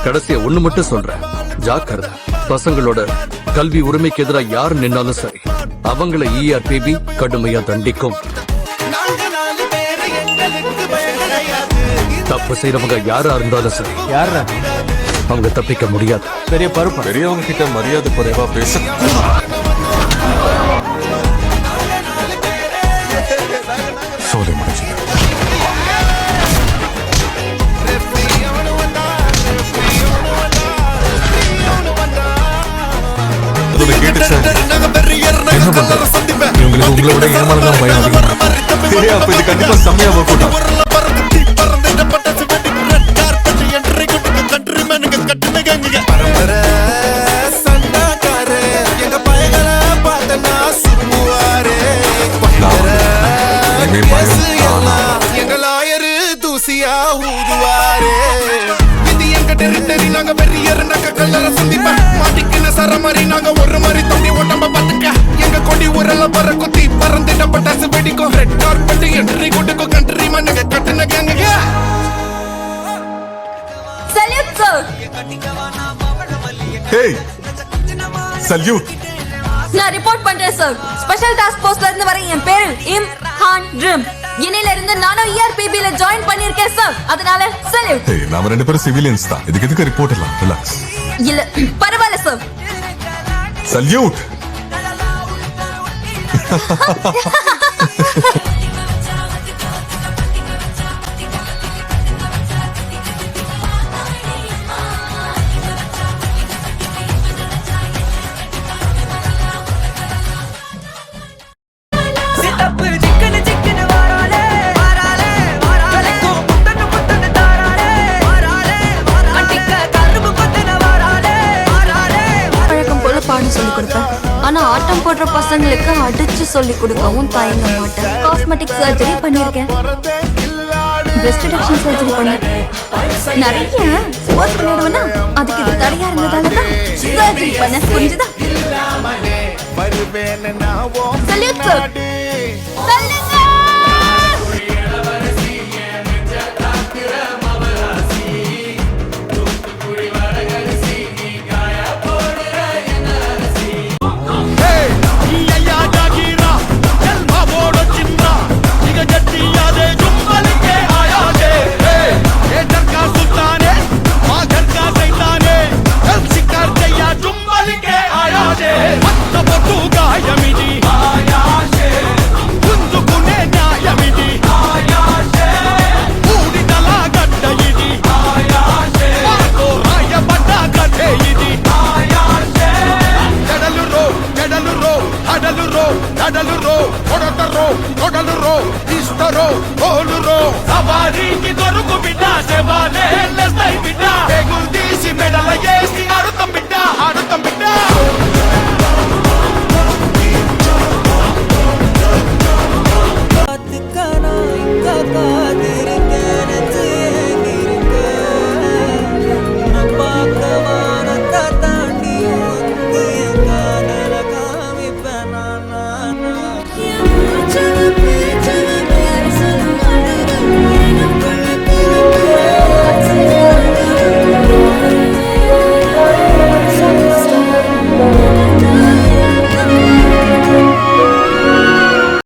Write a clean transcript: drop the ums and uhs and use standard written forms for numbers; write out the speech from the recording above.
கடைசியா ஒண்ணு மட்டும் சொல்றேன், ஜாக்கிரதை. பசங்களோட கல்வி உரிமைக்கு எதிராக யார் நின்னாலும் சரி, அவங்கள ERPB கடுமையா தண்டிக்கும். தப்பு செய்யறவங்க யாரா இருந்தாலும் சரி, யாரா அவங்க தப்பிக்க முடியாது. பெரிய பருப்பு. பெரியவங்க கிட்ட மரியாதை குறைவா பேச. சோலை முடிஞ்சது. கேட்டு சார் என்ன பண்ற? இவங்களுக்கு உங்களை விட ஏமாலதான் பயம் அதிகம். சரி, அப்ப இது கண்டிப்பா செம்மையா போட்டோம். நான் ரிப்போர்ட் பண்றேன் சார். ஸ்பெஷல் டாஸ்க் போர்ஸ்ல இருந்து வர என் பேரு இம்ஹான் ரிம். இன்னையில இருந்து நானும் ERPB ல ஜாயின் பண்ணிருக்கேன் சார். அதனால சல்யூட். நாம ரெண்டு பேரும் சிவிலியன்ஸ் தான். இதுக்கு எதுக்கு ரிப்போர்ட் எல்லாம்? ரிலாக்ஸ். இல்ல பரவாயில்ல சார். சல்யூட். ஆனா ஆட்டம் போடுற பசங்களுக்கு அடிச்சு சொல்லி கொடுக்கவும் தயங்க மாட்டேன். காஸ்மெட்டிக் சர்ஜரி பண்ணிருக்கேன், பிரஸ்ட் ரிடக்ஷன் சர்ஜரி பண்ணிருக்கேன். நிறைய ஸ்போர்ட்ஸ் விளையாடுவேன்னா அதுக்கு இது தடையா இருந்ததாலதான் சர்ஜரி பண்ண. புரிஞ்சுதா? Salute sir. కొడతరో కొడలురో ఇస్తరో ఓలురో సవారీకి